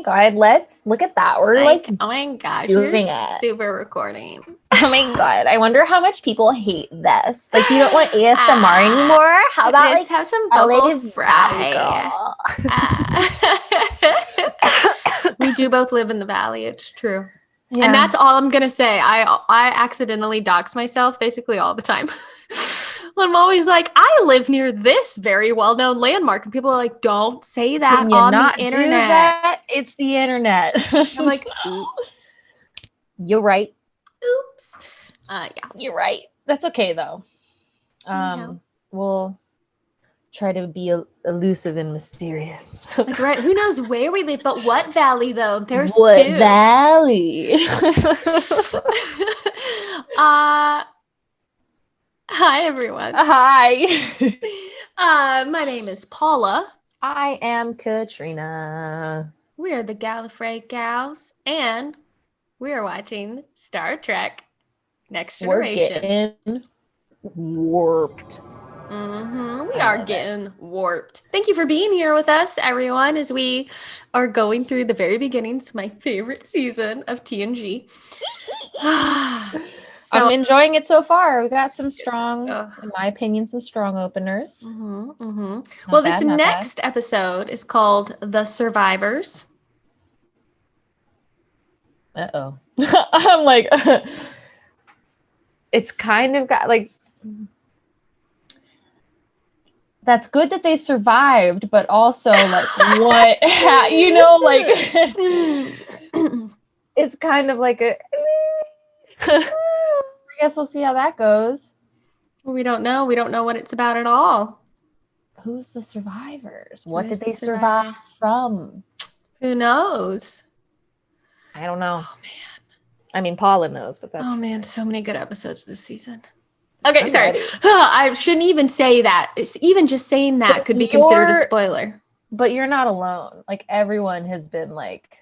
god, let's look at that. We're like oh my gosh, doing we're it. super recording. Oh my god, I wonder how much people hate this. Like, you don't want ASMR anymore? How about let's like have some LA vocal fry? We do both live in the valley. It's true. Yeah. And that's all I'm gonna say. I accidentally dox myself basically all the time. I'm always like, I live near this very well-known landmark, and people are like, don't say that on the internet. Do that? It's the internet. I'm like, oops. You're right. Oops. Yeah, you're right. That's okay though. We'll try to be elusive and mysterious. That's right. Who knows where we live, but what valley though? There's what two. Valley? Hi everyone. Hi. My name is Paula. I am Katrina. We are the Gallifrey gals, and we are watching Star Trek Next Generation. We're getting warped. We are getting warped. Thank you for being here with us, everyone, as we are going through the very beginnings of my favorite season of TNG. So, I'm enjoying it so far. We got some strong, in my opinion, some strong openers. Well, this next episode is called The Survivors. Uh-oh. I'm like, it's kind of got like, that's good that they survived, but also like what, you know, like, it's kind of like a, I guess we'll see how that goes. We don't know. We don't know what it's about at all. Who's the survivors? What did they survive from? Who knows? I don't know. Oh, man. I mean, Paula knows, but that's... Oh, man. So many good episodes this season. Okay, sorry. I shouldn't even say that. Even just saying that could be considered a spoiler. But you're not alone. Like, everyone has been like...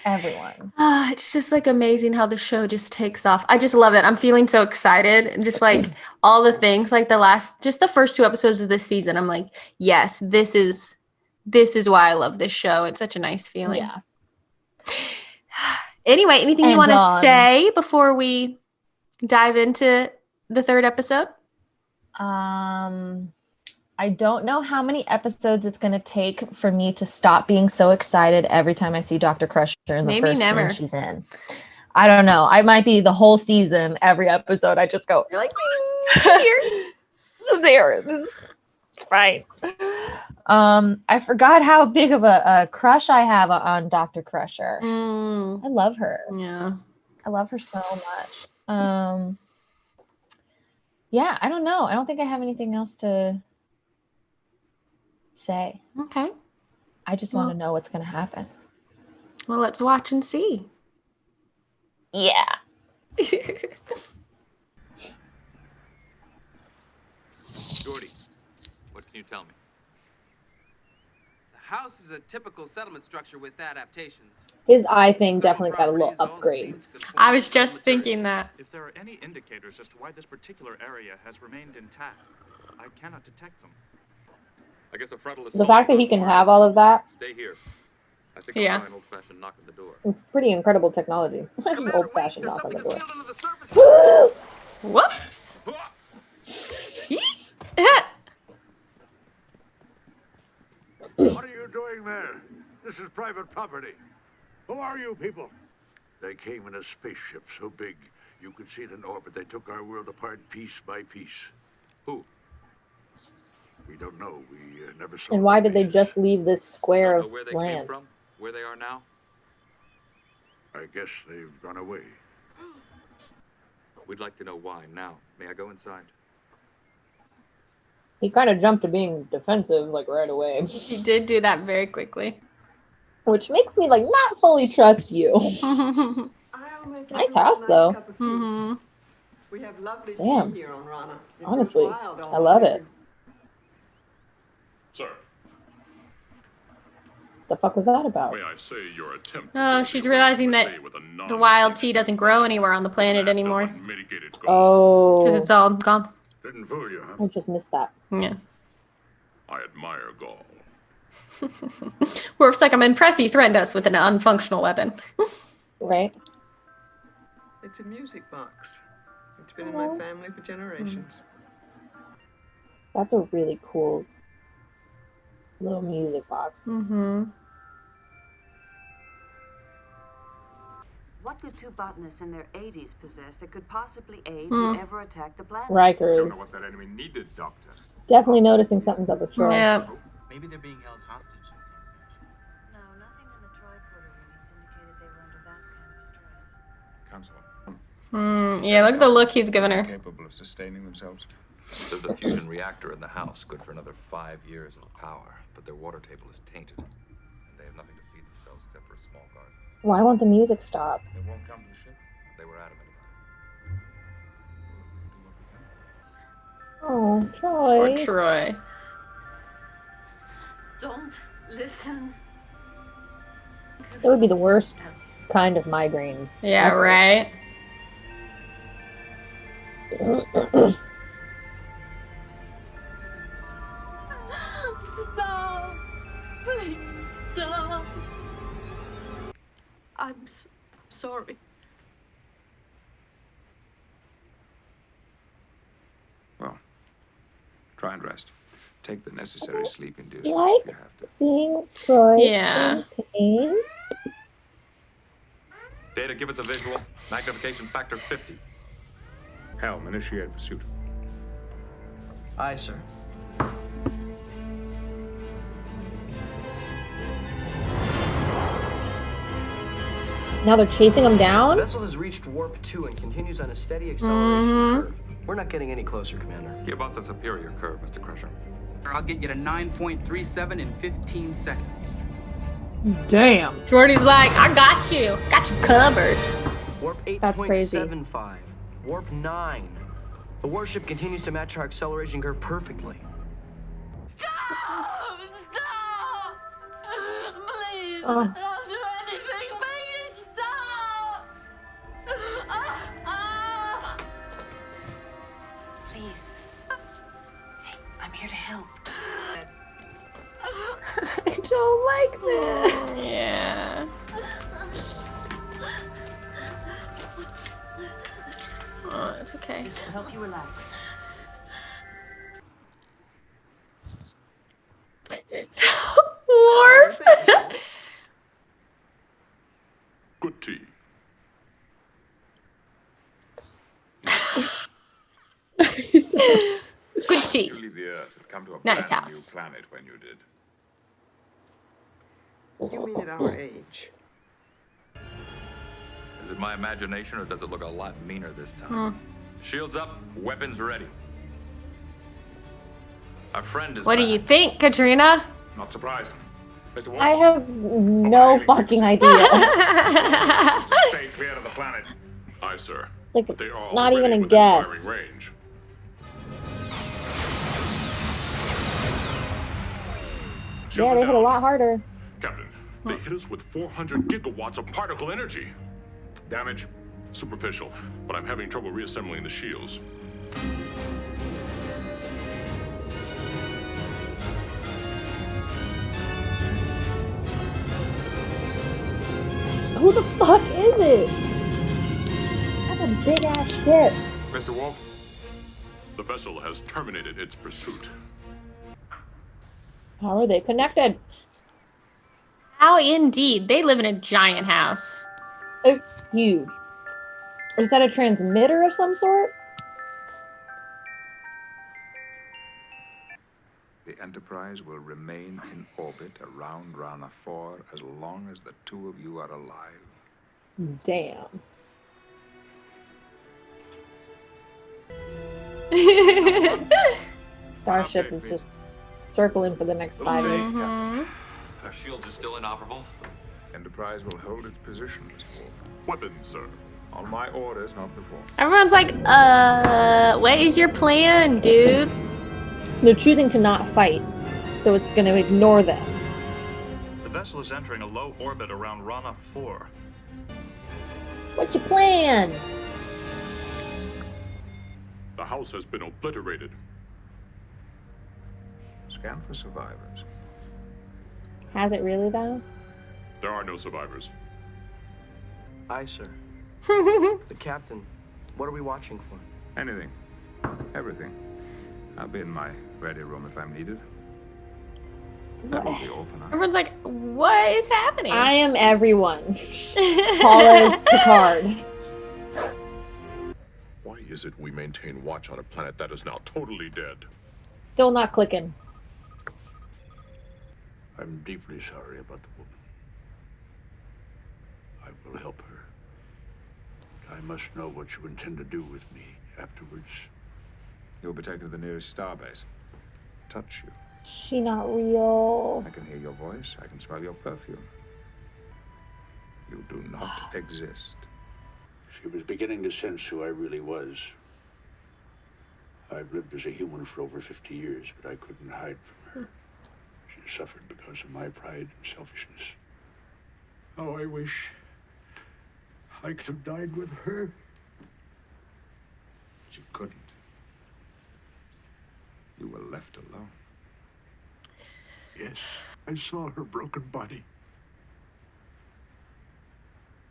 Everyone. It's just like amazing how the show just takes off. I just love it. I'm feeling so excited, and just like all the things, like the first 2 episodes of this season, I'm like, yes, this is why I love this show. It's such a nice feeling. Yeah. Anyway, anything you want to say before we dive into the 3rd episode? I don't know how many episodes it's going to take for me to stop being so excited every time I see Dr. Crusher in the first scene she's in. I don't know. I might be the whole season, every episode. I just go, you're like, there. It's fine. I forgot how big of a crush I have on Dr. Crusher. I love her. Yeah. I love her so much. Yeah, I don't know. I don't think I have anything else to say. Okay. I just want to know what's going to happen. Well, let's watch and see. Yeah. Geordi, what can you tell me? The house is a typical settlement structure with adaptations. His eye thing definitely got a little upgrade. I was just thinking that. If there are any indicators as to why this particular area has remained intact, I cannot detect them. I guess a frontal the fact that he can have all of that. Stay here. I think I'll find an old-fashioned knock on the door. It's pretty incredible technology. Old-fashioned knock on the door. Whoops. What are you doing there? This is private property. Who are you people? They came in a spaceship so big you could see it in orbit. They took our world apart piece by piece. Who? We don't know. We never saw. And why did they just leave this square of where they land? came from? Where they are now? I guess they've gone away. We'd like to know why now. May I go inside? He kind of jumped to being defensive, like, right away. He did do that very quickly. Which makes me, like, not fully trust you. Nice house, though. We have lovely tea here on Rana. Honestly, I love it. Sir. The fuck was that about? May I say your attempt Oh, she's realizing that the wild tea doesn't grow anywhere on the planet anymore. Oh. Because it's all gone. Didn't fool you, huh? I just missed that. Yeah. I admire gall. Worf's like, I'm impressed he threatened us with an unfunctional weapon. Right. It's a music box. It's been in my family for generations. That's a really cool little music box. Mm-hmm. What could two botanists in their 80s possess that could possibly aid whoever attacked the planet? Riker Don't is know what that enemy needed, Doctor. definitely noticing something's up with Troy. Yeah. Maybe they're being held hostage in some fashion. No, nothing in the tricorder readings indicated they were under that kind of stress. Counselor. Yeah, look at the look he's given her. Capable of sustaining themselves. There's a fusion reactor in the house, good for another 5 years of power, but their water table is tainted, and they have nothing to feed themselves except for a small garden. Why won't the music stop? They won't come to the ship. They were adamant Oh, Troy. Poor Troy. Don't listen. That would be the worst kind of migraine. Yeah, right. Stop! Please stop! I'm sorry. Well, try and rest. Take the necessary sleep inducements if Like you have to. seeing Troy Yeah. in pain. to. Data, give us a visual. Magnification factor 50. Helm, initiate pursuit. Aye, sir. Now they're chasing him The down? vessel has reached warp 2 and continues on a steady acceleration curve. We're not getting any closer, Commander. Give us a superior curve, Mr. Crusher. I'll get you to 9.37 in 15 seconds. Damn. Jordy's like, I got you. Got you covered. Warp That's crazy. 8.75. Warp 9. The warship continues to match our acceleration curve perfectly. Stop! Stop! Please! Oh. I'll do anything, make it stop! Please. Hey, I'm here to help. I don't like this. Yeah. Oh, it's okay. This will help you relax. Worf. Good tea. Good tea. You leave the Earth and come to a Nice brand house. new planet when you did. You mean at our age? Is it my imagination, or does it look a lot meaner this time? Shields up, weapons ready. Our friend is What do back. you think, Katrina? Not surprised. Mr. Wolf, I have no fucking idea. stay clear of the planet. Aye, sir. Like, But they are not already even a within guess. firing range. Yeah, they hit a lot harder. Captain, they hit us with 400 gigawatts of particle energy. Damage? Superficial, but I'm having trouble reassembling the shields. Who the fuck is it? That's a big ass ship. Mr. Wolf, The vessel has terminated its pursuit. How are they connected? How indeed. They live in a giant house. It's huge. Is that a transmitter of some sort? the Enterprise will remain in orbit around Rana 4 as long as the two of you are alive. Damn. Starship is just circling for the next 5 years. Our shields are still inoperable. Enterprise will hold its position, Mr. Wolf. Weapons, sir. On my orders, not before. Everyone's like, what is your plan, dude? They're choosing to not fight, so it's going to ignore them. The vessel is entering a low orbit around Rana 4. What's your plan? The house has been obliterated. Scan for survivors. Has it really though? There are no survivors. Aye, sir. The captain. What are we watching for? Anything. Everything. I'll be in my ready room if I'm needed. That will be all for now. Everyone's like, what is happening? I am everyone. PAULA is Picard. Why is it we maintain watch on a planet that is now totally dead? Still not clicking. I'm deeply sorry about the woman. I will help her. I must know what you intend to do with me afterwards. You'll be taken to the nearest starbase. Touch you. She not real. I can hear your voice. I can smell your perfume. You do not exist. She was beginning to sense who I really was. I've lived as a human for over 50 years, but I couldn't hide from her. She suffered because of my pride and selfishness. Oh, I wish I could have died with her. But you couldn't. You were left alone. Yes, I saw her broken body.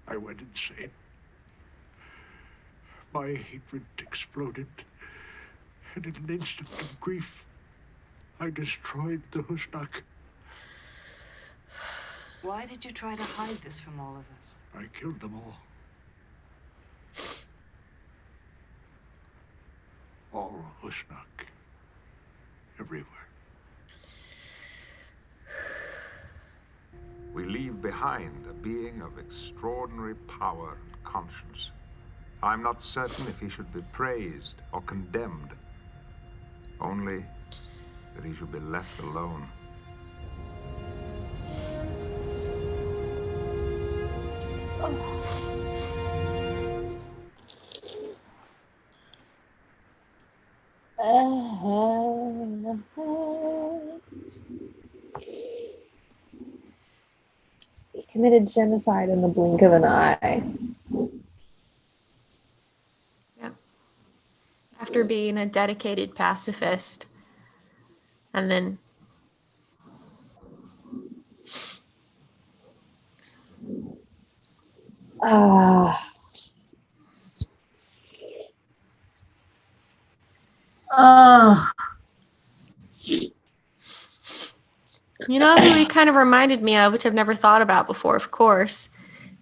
I went insane. My hatred exploded, and in an instant of grief, I destroyed the Husnak. Why did you try to hide this from all of us? I killed them all. All Husnak. Everywhere. We leave behind a being of extraordinary power and conscience. I'm not certain if he should be praised or condemned. Only that he should be left alone. He committed genocide in the blink of an eye. Yeah. After being a dedicated pacifist. And then you know who he kind of reminded me of, which I've never thought about before, of course,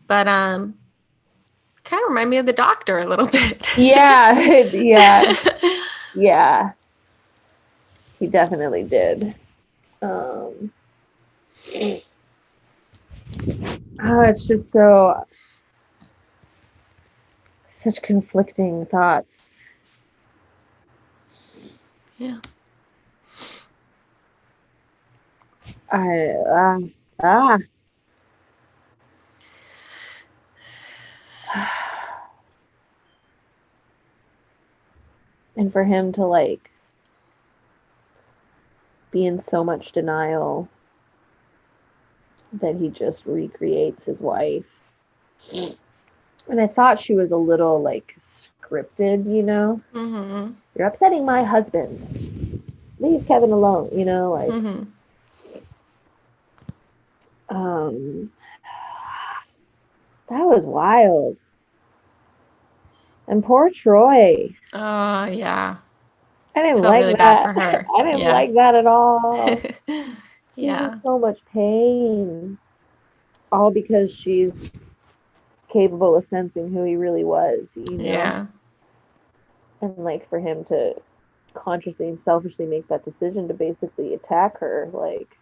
but kind of remind me of the Doctor a little bit. Yeah, yeah. He definitely did. It's just such conflicting thoughts. Yeah. And for him to like be in so much denial that he just recreates his wife. And I thought she was a little like scripted, you know? Mm-hmm. You're upsetting my husband. Leave Kevin alone, you know? Like, that was wild. And poor Troy. Oh, yeah. I didn't Felt like really that. bad for her. I didn't like that at all. Yeah. So much pain. All because she's capable of sensing who he really was, you know? Yeah. And like for him to consciously and selfishly make that decision to basically attack her, like,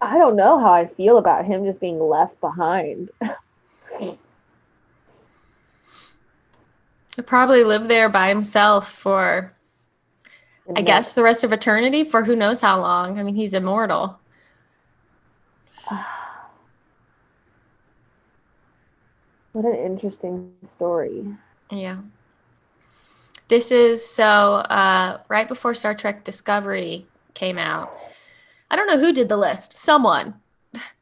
I don't know how I feel about him just being left behind. He'll probably live there by himself for, I guess, the rest of eternity, for who knows how long. I mean, he's immortal. What an interesting story. Yeah. This is so right before Star Trek Discovery came out. I don't know who did the list. Some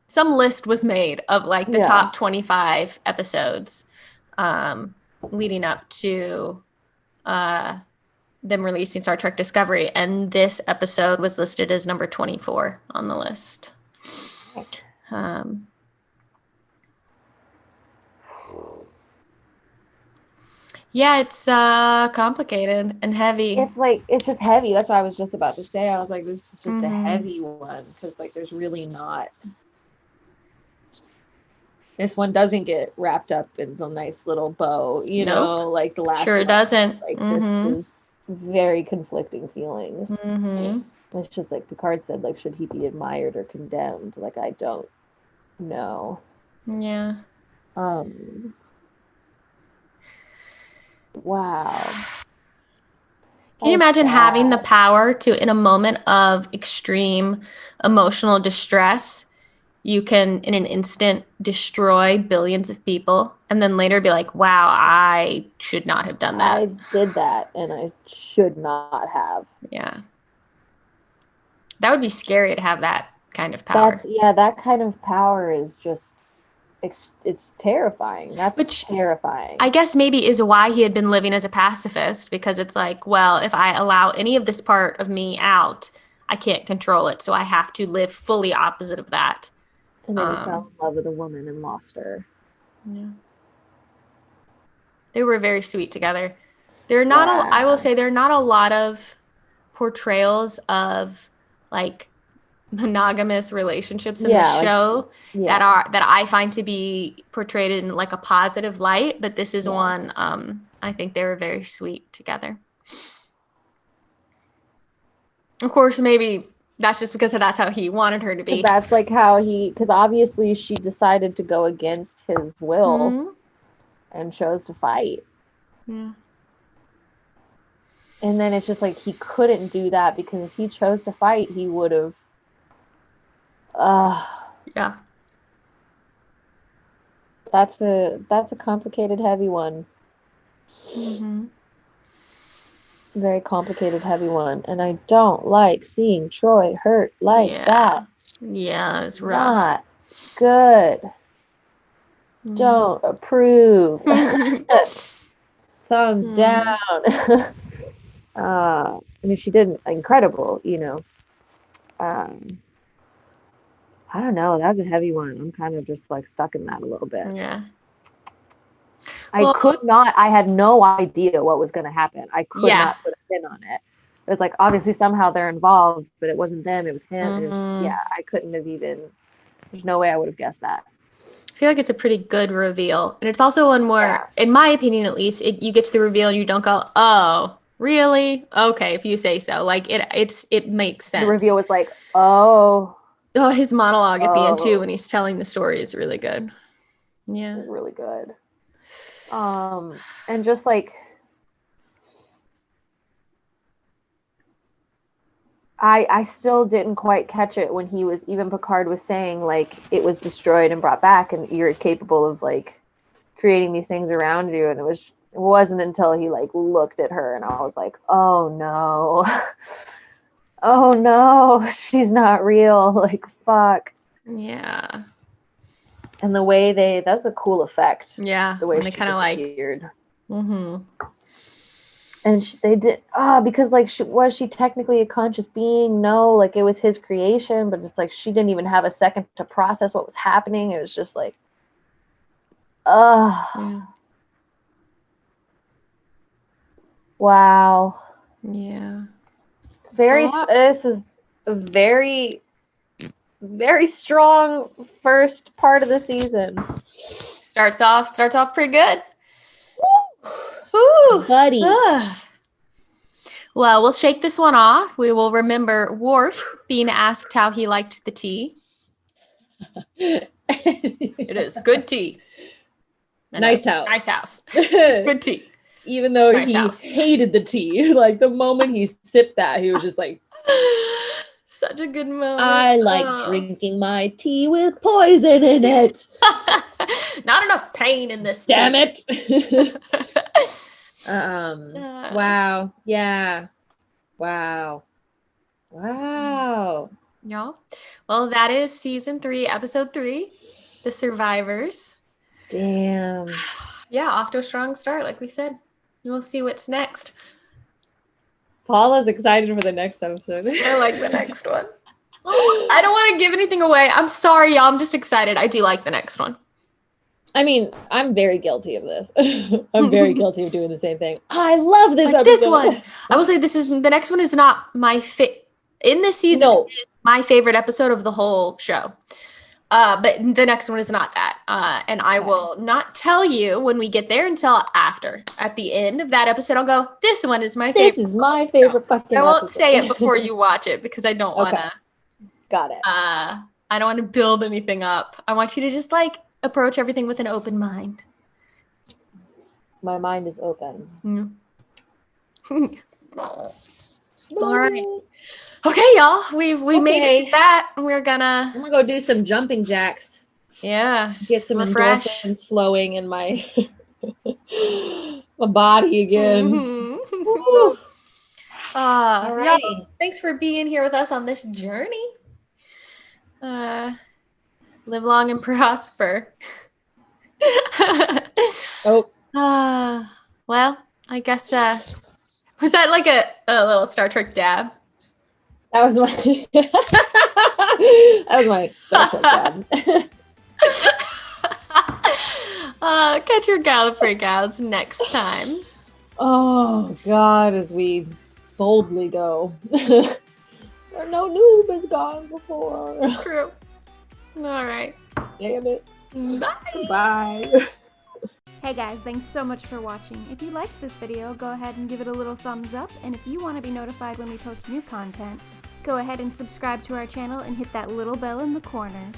list was made of like the top 25 episodes leading up to them releasing Star Trek Discovery, and this episode was listed as number 24 on the list. Yeah, it's complicated and heavy. It's just heavy. That's what I was just about to say. I was like, this is just a heavy one, because like there's really not. This one doesn't get wrapped up in the nice little bow, you know, like the last Sure one. doesn't. Like this is very conflicting feelings. It's just like Picard said, like, should he be admired or condemned? Like, I don't know. Yeah. Wow. Can you imagine having the power to, in a moment of extreme emotional distress, you can, in an instant, destroy billions of people, and then later be like, wow, I should not have done that. I did that, and I should not have. Yeah. That would be scary to have that kind of power. That kind of power is just, it's terrifying. Which terrifying. I guess maybe is why he had been living as a pacifist, because it's like, well, if I allow any of this part of me out, I can't control it, so I have to live fully opposite of that. And then he fell in love with a woman and lost her. Yeah. They were very sweet together. There are not I will say there are not a lot of portrayals of like monogamous relationships in the show that I find to be portrayed in like a positive light, but this is one I think they were very sweet together. Of course, maybe that's just because that's how he wanted her to be. That's like how because obviously she decided to go against his will and chose to fight. Yeah. And then it's just like he couldn't do that, because if he chose to fight, he would have. Yeah. That's a complicated, heavy one. Very complicated, heavy one, and I don't like seeing Troy hurt like that. Yeah, it's rough. Not good. Don't approve. Thumbs down. I mean, she did incredible, you know. I don't know. That was a heavy one. I'm kind of just like stuck in that a little bit. Yeah. I had no idea what was going to happen. I could not put a pin on it. It was like, obviously somehow they're involved, but it wasn't them. It was him. I couldn't have even, there's no way I would have guessed that. I feel like it's a pretty good reveal. And it's also one more, in my opinion, at least, you get to the reveal and you don't go, oh, really? Okay, if you say so. Like it makes sense. The reveal was like, oh, his monologue at the end too, when he's telling the story, is really good. Yeah. It's really good. And just like, I still didn't quite catch it when Picard was saying like it was destroyed and brought back, and you're capable of like creating these things around you. And it wasn't until he like looked at her and I was like, oh no. Oh no, she's not real. Like, fuck. Yeah. And the way that's a cool effect. Yeah. The way they kind of like. And they did, because like, was she technically a conscious being? No, like it was his creation, but it's like she didn't even have a second to process what was happening. It was just like, wow. Yeah. This is a very, very strong first part of the season. Starts off pretty good. Ooh, buddy. Well, we'll shake this one off. We will remember Worf being asked how he liked the tea. It is good tea. Nice house. Nice house. Good tea. Even though he hated the tea. Like the moment he sipped that, he was just like, such a good moment. I like drinking my tea with poison in it. Not enough pain in this Damn tea. it. Wow. Yeah. Wow. Yeah. Well, that is season 3, episode 3, The Survivors. Damn. Yeah, off to a strong start, like we said. We'll see what's next. Paula's excited for the next episode. I like the next one. I don't want to give anything away. I'm sorry, y'all. I'm just excited. I do like the next one. I mean, I'm very guilty of this. I'm very guilty of doing the same thing. I love this episode. This one. I will say the next one is not my in this season. No. It is my favorite episode of the whole show. But the next one is not that. And I will not tell you when we get there until after. At the end of that episode, I'll go, this one is my favorite. This is my favorite fucking I won't episode. say it before you watch it because I don't want to. Got it. I don't want to build anything up. I want you to just like approach everything with an open mind. My mind is open. All right. Okay, y'all. We made it to that. I'm gonna go do some jumping jacks. Yeah. Get some endorphins flowing in my my body again. Y'all, thanks for being here with us on this journey. Live long and prosper. Well, I guess was that like a little Star Trek dab? That was my Star Trek dab. Catch your Gallifrey gals next time. Oh God, as we boldly go. Where no noob has gone before. True. All right. Damn it. Bye. Bye. Hey guys, thanks so much for watching. If you liked this video, go ahead and give it a little thumbs up, and if you want to be notified when we post new content, go ahead and subscribe to our channel and hit that little bell in the corner.